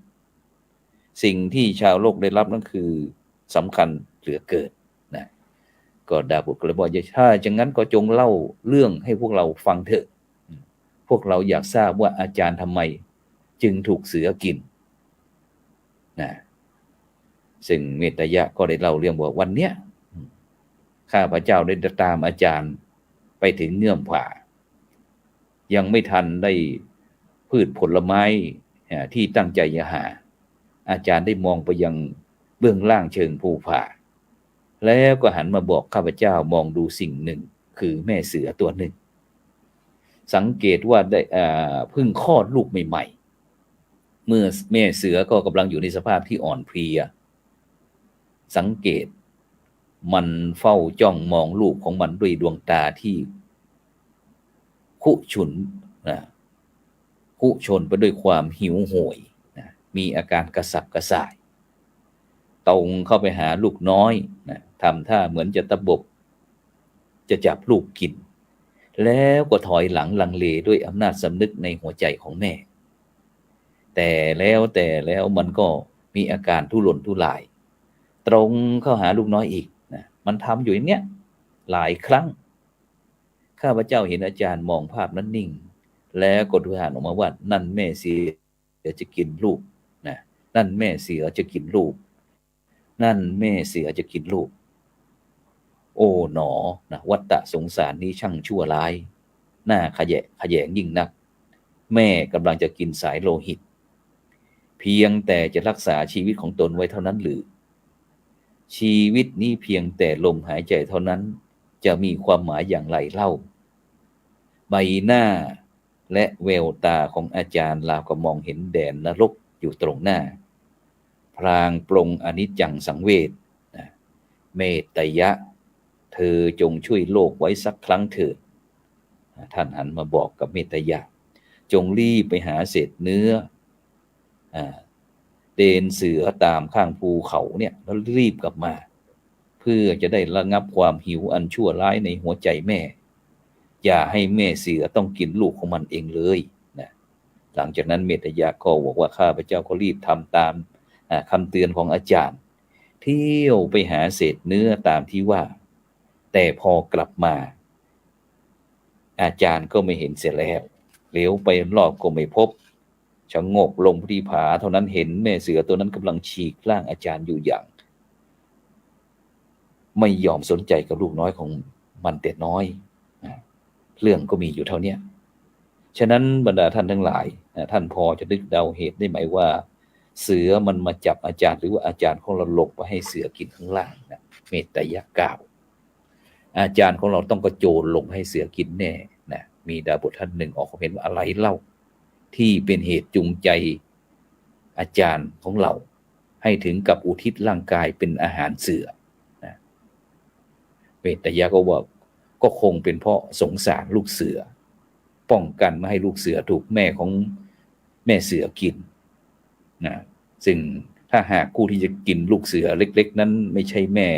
A: สิ่งที่ชาวโลกได้รับนั่นคือสำคัญเหลือเกินนะก็ดาบทก็เลยบอกถ้าอย่างนั้นก็จงเล่าเรื่องให้พวกเราฟังเถอะพวกเราอยากทราบว่าอาจารย์ทำไมจึงถูกเสือกินนะซึ่งเมตยะก็ได้เล่าเรื่องว่าวันเนี้ยข้าพเจ้าได้ตามอาจารย์ไปถึงเงื่อมผายังไม่ทันได้พืชผลไม้ที่ตั้งใจจะหาอาจารย์ได้มองไปยังเบื้องล่างเชิงภูผาแล้วก็หันมาบอกข้าพเจ้ามองดูสิ่งหนึ่งคือแม่เสือตัวหนึ่งสังเกตว่าได้เพิ่งคลอดลูกใหม่ๆเมื่อแม่เสือก็กำลังอยู่ในสภาพที่อ่อนเพลียสังเกตมันเฝ้าจ้องมองลูกของมันด้วยดวงตาที่คุฉุนคุชนไปด้วยความหิวโหยมีอาการกระสับกระส่ายตรงเข้าไปหาลูกน้อยทำท่าเหมือนจะตะบบจะจับลูกกินแล้วก็ถอยหลังลังเลด้วยอำนาจสำนึกในหัวใจของแม่แต่แล้วมันก็มีอาการทุรนทุราย ตรงเข้าหาลูกน้อยอีกนะมันทำอยู่อย่างเนี้ยหลายครั้งข้าพเจ้าเห็นอาจารย์มองภาพนั้นนิ่งแล้วก็ดูหานออกมาว่านั่นแม่เสือจะกินลูกนะนั่นแม่เสือจะกินลูกนั่นแม่เสือจะกินลูกโอ้หนอนะวัฏฏะสงสารนี้ช่างชั่วร้ายน่าขยงยิ่งนักแม่กำลังจะกินสายโลหิตเพียงแต่จะรักษาชีวิตของตนไว้เท่านั้นหรือชีวิตนี้เพียงแต่ลมหายใจเท่านั้นจะมีความหมายอย่างไรเล่าใบหน้าและแววตาของอาจารย์ราวกับมองเห็นแดนนรกอยู่ตรงหน้าพรางปรงอนิจจังสังเวชเมตยะเธอจงช่วยโลกไว้สักครั้งเถิดท่านหันมาบอกกับเมตยะจงรีบไปหาเศษเนื้อเดินเสือตามข้างภูเขาเนี่ยแล้วรีบกลับมาเพื่อจะได้ระงับความหิวอันชั่วร้ายในหัวใจแม่อย่าให้แม่เสือต้องกินลูกของมันเองเลยนะหลังจากนั้นเมตยะก็บอกว่าข้าพเจ้าก็รีบทำตามคำเตือนของอาจารย์เที่ยวไปหาเศษเนื้อตามที่ว่าแต่พอกลับมาอาจารย์ก็ไม่เห็นเสียแล้วเหลียวไปรอบก็ไม่พบชะโงกลงที่ผาเท่านั้นเห็นแม่เสือตัวนั้นกำลังฉีกร่างอาจารย์อยู่อย่างไม่ยอมสนใจกับลูกน้อยของมันแต่น้อยเรื่องก็มีอยู่เท่านี้ฉะนั้นบรรดาท่านทั้งหลายท่านพอจะนึกเดาเหตุได้ไหมว่าเสือมันมาจับอาจารย์หรือว่าอาจารย์ของเราหลบไปให้เสือกินข้างล่างนะเมตยะกล่าวอาจารย์ของเราต้องกระโจนลงให้เสือกินแน่นะมีดาบทท่านหนึ่งออกความเห็นว่าอะไรเล่าที่เป็นเหตุจูงใจอาจารย์ของเราให้ถึงกับอุทิศร่างกายเป็นอาหารเสือนะเมตยะก็ว่าก็คงเป็นเพราะสงสารลูกเสือป้องกันไม่ให้ลูกเสือถูกแม่ของแม่เสือกินนะซึ่งถ้าหากผู้ที่จะกินลูกเสือเล็กๆนั้นไม่ใช่แม่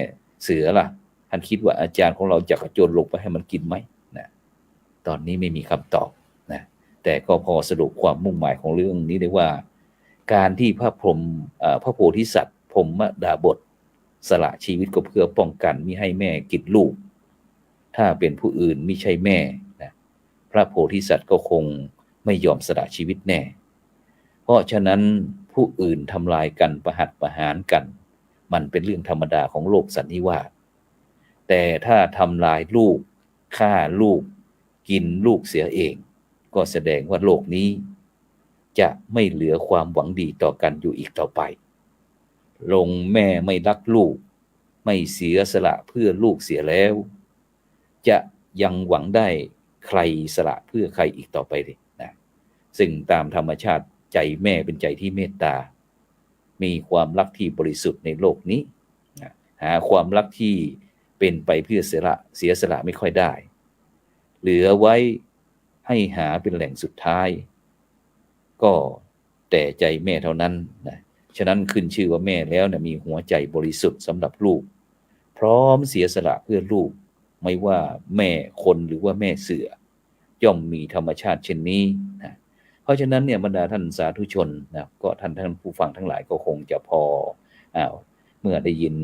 A: เสือล่ะท่านคิดว่าอาจารย์ของเราจะกระโจนลงไปให้มันกินไหมนะตอนนี้ไม่มีคำตอบนะแต่ก็พอสรุปความมุ่งหมายของเรื่องนี้ได้ว่าการที่พระโพธิสัตว์พรหมดาบสสละชีวิตก็เพื่อป้องกันมิให้แม่กินลูกถ้าเป็นผู้อื่นไม่ใช่แม่นะพระโพธิสัตว์ก็คงไม่ยอมสละชีวิตแน่เพราะฉะนั้นผู้อื่นทำลายกันประหัตประหารกันมันเป็นเรื่องธรรมดาของโลกสันนิวาสแต่ถ้าทำลายลูกฆ่าลูกกินลูกเสียเองก็แสดงว่าโลกนี้จะไม่เหลือความหวังดีต่อกันอยู่อีกต่อไปลงแม่ไม่รักลูกไม่เสียสละเพื่อลูกเสียแล้วจะยังหวังได้ใครสละเพื่อใครอีกต่อไปเลยนะซึ่งตามธรรมชาติใจแม่เป็นใจที่เมตตามีความรักที่บริสุทธิ์ในโลกนี้นะหาความรักที่เป็นไปเพื่อเสียสละไม่ค่อยได้เหลือไว้ให้หาเป็นแหล่งสุดท้ายก็แต่ใจแม่เท่านั้นนะฉะนั้นขึ้นชื่อว่าแม่แล้วนะมีหัวใจบริสุทธิ์สำหรับลูกพร้อมเสียสละเพื่อลูกไม่ว่าแม่คนหรือว่าแม่เสือย่อมมีธรรมชาติเช่นนี้นะเพราะฉะนั้นเนี่ยบรรดาท่านสาธุชนนะก็ท่านผู้ฟังทั้งหลายก็คงจะพอเมื่อได้ยิน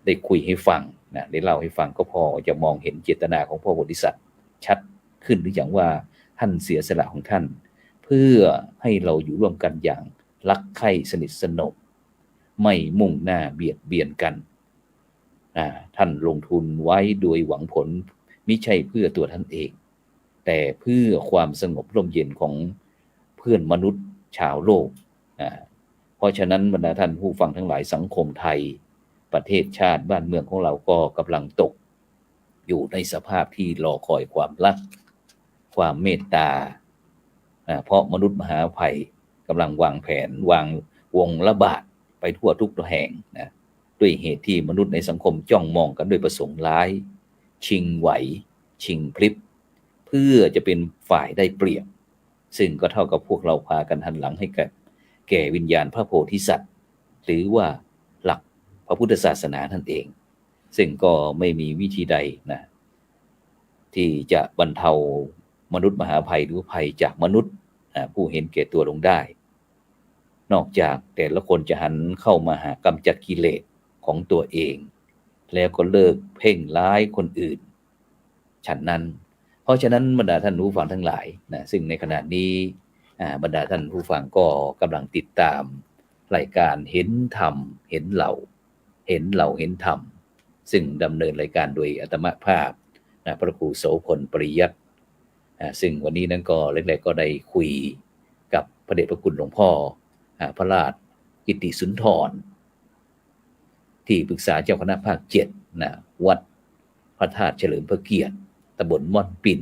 A: ได้คุยให้ฟังนะได้เล่าให้ฟังก็พอจะมองเห็นเจตนาของพระโพธิสัตว์ชัดขึ้นหรืออย่างว่าท่านเสียสละของท่านเพื่อให้เราอยู่ร่วมกันอย่างรักใคร่สนิทสนมไม่มุ่งหน้าเบียดเบียนกันท่านลงทุนไว้โดยหวังผลมิใช่เพื่อตัวท่านเองแต่เพื่อความสงบร่มเย็นของเพื่อนมนุษย์ชาวโลกเพราะฉะนั้นบรรดาท่านผู้ฟังทั้งหลายสังคมไทยประเทศชาติบ้านเมืองของเราก็กำลังตกอยู่ในสภาพที่รอคอยความรักความเมตตาเพราะมนุษย์มหาภัยกำลังวางแผนวางวงระบาดไปทั่วทุกแห่งนะด้วยเหตุที่มนุษย์ในสังคมจ้องมองกันด้วยประสงค์ร้ายชิงไหวชิงพลิบเพื่อจะเป็นฝ่ายได้เปรียบซึ่งก็เท่ากับพวกเราพากันหันหลังให้แก่วิญญาณพระโพธิสัตว์หรือว่าหลักพระพุทธศาสนานั่นเองซึ่งก็ไม่มีวิธีใดนะที่จะบรรเทามนุษย์มหาภัยหรือภัยจากมนุษย์ผู้เห็นแก่ตัวลงได้ นอกจากแต่ละคนจะหันเข้ามาหากำจัดกิเลสของตัวเอง แล้วก็เลิกเพ่งร้ายคนอื่นฉันนั้นเพราะฉะนั้นบรรดาท่านผู้ฟังทั้งหลายนะซึ่งในขณะนี้บรรดาท่านผู้ฟังก็กำลังติดตามรายการเห็นธรรมเห็นเราเห็นเราเห็นธรรมซึ่งดำเนินรายการโดยอาตมาภาพพระครูโสพลปริยัติซึ่งวันนี้นั้นก็เล็กๆก็ได้คุยกับพระเดชพระคุณหลวงพ่อพระราชกิติสุนทรที่ปรึกษาเจ้าคณะภาค7นะวัดพระธาตุเฉลิมพระเกียรติตำบลม่อนปิ่น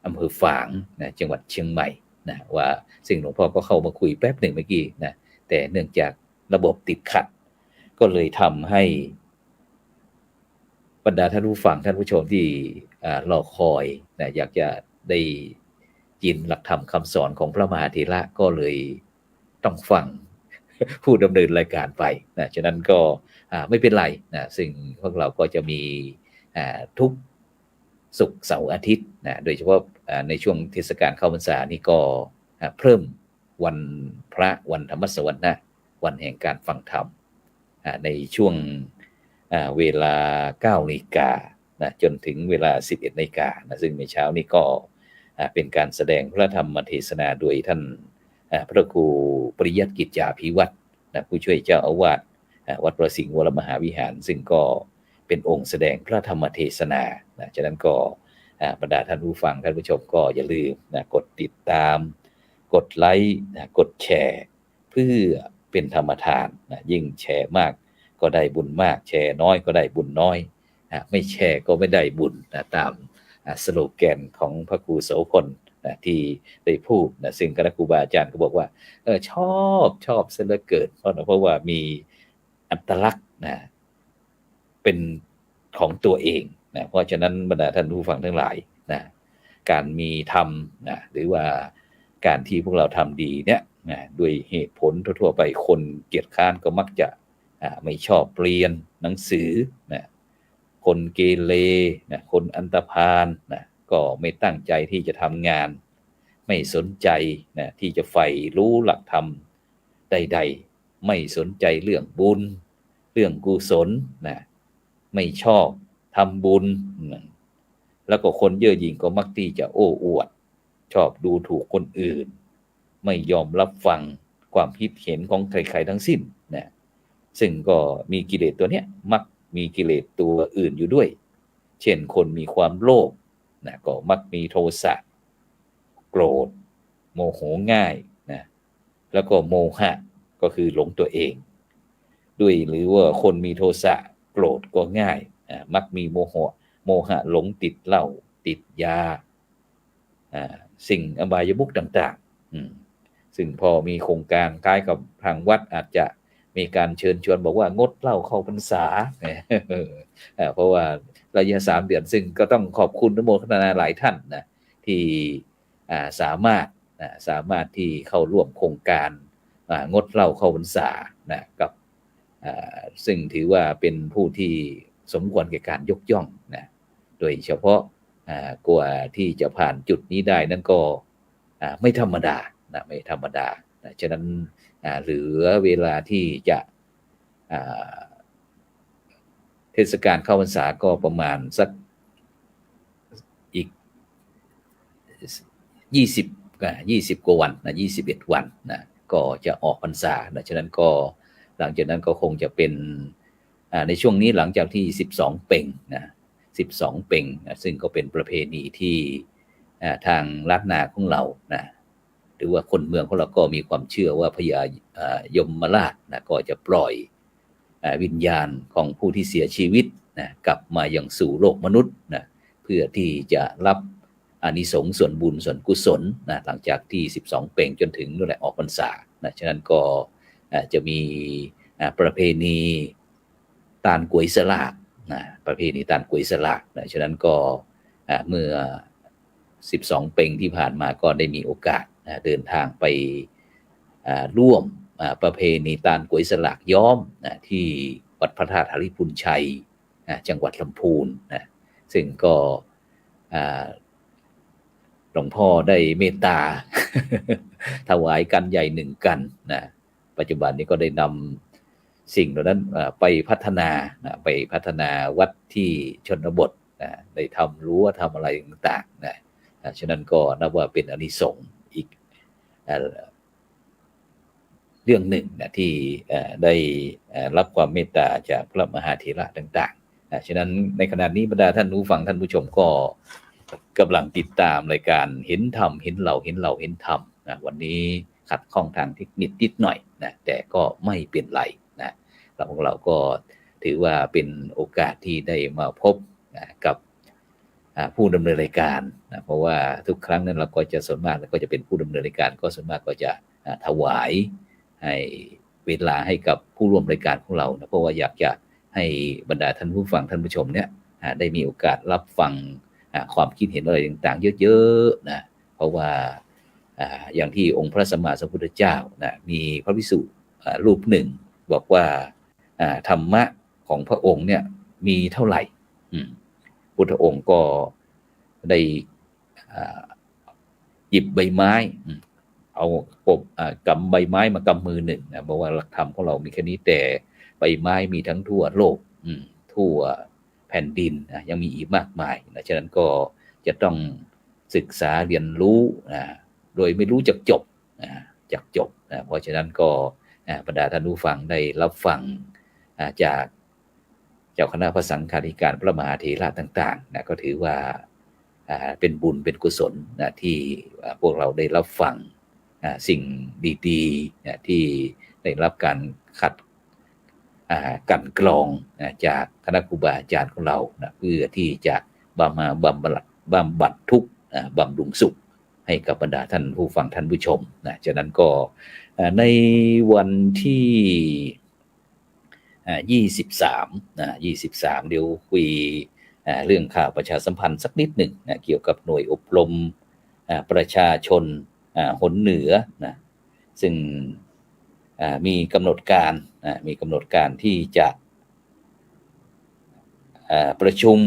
A: อำเภอฝางนะจังหวัดเชียงใหม่นะว่าซึ่งหลวงพ่อก็เข้ามาคุยแป๊บหนึ่งเมื่อกี้นะแต่เนื่องจากระบบติดขัดก็เลยทำให้บรรดาท่านผู้ฟังท่านผู้ชมที่รอคอยนะอยากจะได้ยินหลักธรรมคำสอนของพระมหาเถระก็เลยต้องฟังผู้ดำเนินรายการไปนะฉะนั้นก็ไม่เป็นไรนะซึ่งพวกเราก็จะมีทุกศุกร์เสาร์อาทิตย์นะโดยเฉพาะในช่วงเทศกาลเข้าพรรษานี่ก็เพิ่มวันพระวันธรรมสวรรค์วันแห่งการฟังธรรมในช่วงเวลา 9 นาฬิกานะจนถึงเวลา 11 นาฬิกานะซึ่งในเช้านี้ก็เป็นการแสดงพระธรรมเทศนาโดยท่านพระครูปริยัติกิจจาภิวัตรนะผู้ช่วยเจ้าอาวาสวัดประสิงห์วรมหาวิหารซึ่งก็เป็นองค์แสดงพระธรรมเทศนานะฉะนั้นก็บรรดาท่านผู้ฟังท่านผู้ชมก็อย่าลืมนะกดติดตามกดไลค์นะกดแชร์เพื่อเป็นธรรมทานนะยิ่งแชร์มากก็ได้บุญมากแชร์น้อยก็ได้บุญน้อยไม่แชร์ก็ไม่ได้บุญนะตามสโลแกนของพระครูโสพลนะที่ได้พูดนะซึ่งคณะครูบาอาจารย์ก็บอกว่าชอบเสียเหลือเกินเพราะว่ามีอัตลักษณ์นะเป็นของตัวเองนะเพราะฉะนั้นบรรดาท่านผู้ฟังทั้งหลายนะการมีธรรมนะหรือว่าการที่พวกเราทำดีเนี่ยนะด้วยเหตุผลทั่วๆไปคนเกียจคร้านก็มักจะไม่ชอบเรียนหนังสือนะคนเกเรนะคนอันธพาลนะก็ไม่ตั้งใจที่จะทำงานไม่สนใจนะที่จะใฝ่รู้หลักธรรมใดๆไม่สนใจเรื่องบุญเรื่องกุศลนะไม่ชอบทำบุญนะแล้วก็คนเย่อหยิ่งก็มักที่จะโอ้อวดชอบดูถูกคนอื่นไม่ยอมรับฟังความคิดเห็นของใครๆทั้งสิ้นนะซึ่งก็มีกิเลสตัวเนี้ยมักมีกิเลสตัวอื่นอยู่ด้วยเช่นคนมีความโลภนะก็มักมีโทสะโกรธโมโหง่ายนะแล้วก็โมหะก็คือหลงตัวเองด้วยหรือว่าคนมีโทสะโกรธก็ง่ายมักมีโมหะหลงติดเหล้าติดยาสิ่งอบายมุขต่างๆซึ่งพอมีโครงการคล้ายกับทางวัดอาจจะมีการเชิญชวนบอกว่างดเหล้าเข้าพรรษาเพราะว่าระยะ3 เดือนซึ่งก็ต้องขอบคุณอนุโมทนาหลายท่านนะที่สามารถที่เข้าร่วมโครงการงดเหล้าเข้าพรรษานะกับซึ่งถือว่าเป็นผู้ที่สมควรแก่การยกย่องนะโดยเฉพาะกว่าที่จะผ่านจุดนี้ได้นั่นก็ไม่ธรรมดานะไม่ธรรมดานะฉะนั้นเหลือเวลาที่จะเทศกาลเข้าพรรษาก็ประมาณสักอีก20 กว่าวันนะ21 วันนะก็จะออกพรรษานะฉะนั้นก็หลังจากนั้นก็คงจะเป็นในช่วงนี้หลังจากที่12 เพ็งนะ12 เพ็งนะซึ่งก็เป็นประเพณีที่ทางล้านนาของเรานะหรือว่าคนเมืองของเราก็มีความเชื่อว่าพญายมราชนะก็จะปล่อยวิญญาณของผู้ที่เสียชีวิตนะกลับมายังสู่โลกมนุษย์นะเพื่อที่จะรับอานิสงส์ส่วนบุญส่วนกุศลนะหลังจากที่12 เพ็งจนถึงนู่นแหละออกพรรษานะฉะนั้นก็จะมีประเพณีตาลกวยสลากนะประเพณีตาลกวยสลากนะฉะนั้นก็เมื่อ12 เพ็งที่ผ่านมาก็ได้มีโอกาสเดินทางไปร่วมประเพณีตาลกวยสลากย้อมที่วัดพระธาตุหฤพุนชัยจังหวัดลำพูนนะซึ่งก็หลวงพ่อได้เมตตา ถวายกันใหญ่1 กันนะ ปัจจุบันนี้ก็ได้นำสิ่งเหล่านั้นไปพัฒนาไปพัฒนาวัดที่ชนบทได้ทำรั้วทำอะไรต่างๆฉะนั้นก็นับว่าเป็นอานิสงส์อีกเรื่องหนึ่งที่ได้รับความเมตตาจากพระมหาเถระต่างๆฉะนั้นในขณะนี้บรรดาท่านผู้ฟังท่านผู้ชมก็กำลังติดตามรายการเห็นธรรมเห็นเราเห็นเราเห็นธรรมวันนี้ขัดข้องทางเทคนิคนิดหน่อยแต่ก็ไม่เป็นไรเราของเราก็ถือว่าเป็นโอกาสที่ได้มาพบกับผู้ดำเนินรายการเพราะว่าทุกครั้งนั้นเราก็จะส่วนมากก็จะเป็นผู้ดำเนินรายการก็ส่วนมากก็จะถวายให้เวลาให้กับผู้ร่วมรายการของเราเพราะว่าอยากจะให้บรรดาท่านผู้ฟังท่านผู้ชมเนี่ยได้มีโอกาสรับฟังความคิดเห็นอะไรต่างๆเยอะๆเพราะว่าอย่างที่องค์พระสัมมาสัมพุทธเจ้ามีพระภิกษุรูปหนึ่งบอกว่าธรรมะของพระองค์เนี่ยมีเท่าไหร่พุทธองค์ก็ได้หยิบใบไม้เอากำใบไม้มากำมือหนึ่งบอกว่าหลักธรรมของเรามีแค่นี้แต่ใบไม้มีทั้งทั่วโลกทั่วแผ่นดินยังมีอีกมากมายฉะนั้นก็จะต้องศึกษาเรียนรู้โดยไม่รู้จักจบเพราะฉะนั้นก็บรรดาท่านผู้ฟังได้รับฟังจากเจ้าคณะพระสังฆาธิการพระมหาเถระต่างๆก็ถือว่าเป็นบุญเป็นกุศลที่พวกเราได้รับฟังสิ่งดีๆที่ได้รับการคัดกันกรองจากคณะครูบาอาจารย์ของเราเพื่อที่จะบำบัดทุกข์บำรุงสุขให้กับบรรดาท่านผู้ฟังท่านผู้ชมฉะนั้นก็ในวันที่23เดี๋ยวคุยเรื่องข่าวประชาสัมพันธ์สักนิดหนึ่งเกี่ยวกับหน่วยอบรมประชาชนหนเหนือซึ่งมีกำหนดการที่จะประชุม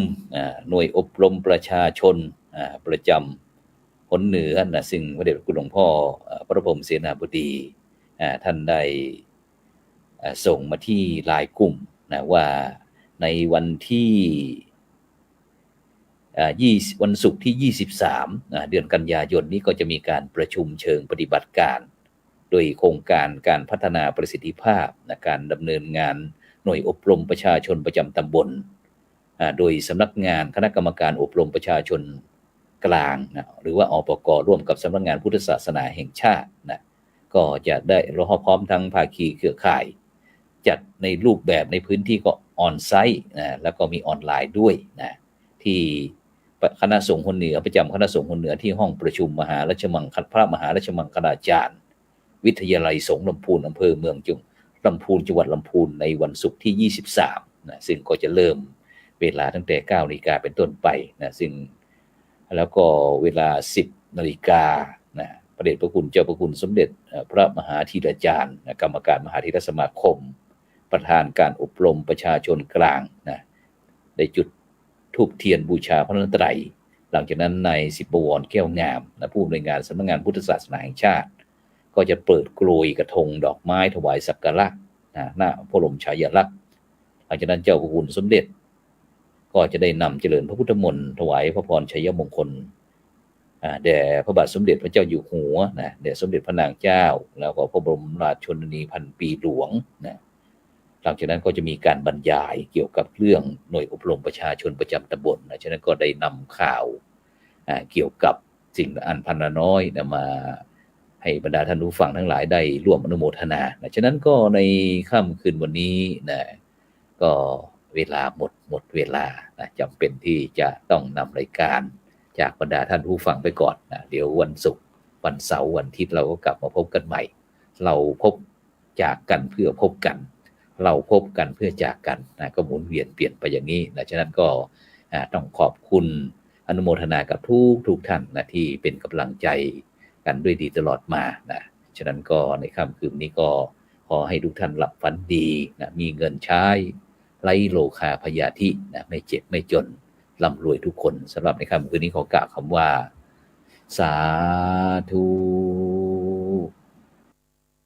A: หน่วยอบรมประชาชนประจำหนเหนือซึ่งพระเดชพระคุณหลวงพ่อพระพรหมเสนาบดีท่านได้ส่งมาที่ไลน์กลุ่มว่าในวันที่วันศุกร์ที่23เดือนกันยายนนี้ก็จะมีการประชุมเชิงปฏิบัติการโดยโครงการการพัฒนาประสิทธิภาพการดำเนินงานหน่วยอบรมประชาชนประจำตำบลโดยสำนักงานคณะกรรมการอบรมประชาชนกลางหรือว่าอปก.ร่วมกับสำนักงานพุทธศาสนาแห่งชาติก็จะได้พร้อมทั้งภาคีเครือข่ายจัดในรูปแบบในพื้นที่ก็ออนไซต์แล้วก็มีออนไลน์ด้วยที่คณะสงฆ์หนเหนือประจำคณะสงฆ์หนเหนือที่ห้องประชุมพระมหาราชมังคลาจารย์วิทยาลัยสงฆ์ลำพูนอำเภอเมืองลำพูนจังหวัดลำพูนในวันศุกร์ที่23ซึ่งก็จะเริ่มเวลาตั้งแต่ 9:00 นเป็นต้นไปซึ่งแล้วก็เวลา 10:00 นพระเดชพระคุณเจ้าพระคุณสมเด็จพระมหาธีราจารย์กรรมการมหาเถรสมาคมประธานการอบรมประชาชนกลางได้จุดธูปเทียนบูชาพระรัตนตรัยหลังจากนั้นนายสิบบวรแก้วงามผู้อำนวยการสำนักงานพุทธศาสนาแห่งชาติก็จะเปิดโกรยกระทงดอกไม้ถวายสักการะหน้าพระบรมฉายาลักษณ์หลังจากนั้นเจ้าพระคุณสมเด็จก็จะได้นำเจริญพระพุทธมนต์ถวายพระพรชัยมงคลแด่พระบาทสมเด็จพระเจ้าอยู่หัวแด่สมเด็จพระนางเจ้าแล้วก็พระบรมราชชนนีพันปีหลวงหลังจากนั้นก็จะมีการบรรยายเกี่ยวกับเรื่องหน่วยอบรมประชาชนประจำตำบลฉะนั้นก็ได้นำข่าวเกี่ยวกับสิ่งอันพันน้อยมาให้บรรดาท่านผู้ฟังทั้งหลายได้ร่วมอนุโมทนาฉะนั้นก็ในค่ำคืนวันนี้ก็เวลาหมดเวลาจำเป็นที่จะต้องนำรายการจากบรรดาท่านผู้ฟังไปก่อนเดี๋ยววันศุกร์วันเสาร์วันอาทิตย์เราก็กลับมาพบกันใหม่เราพบจากกันเพื่อพบกันเราพบกันเพื่อจากกันก็หมุนเวียนเปลี่ยนไปอย่างนี้ฉะนั้นก็ต้องขอบคุณอนุโมทนากับทุกท่านที่เป็นกำลังใจกันด้วยดีตลอดมาฉะนั้นก็ในค่ำคืนนี้ก็ขอให้ทุกท่านหลับฝันดีมีเงินใช้ไร้โลคาพยาธิไม่เจ็บไม่จนร่ำรวยทุกคนสำหรับในค่ำคืนนี้ขอกล่าวคำว่าสาธุ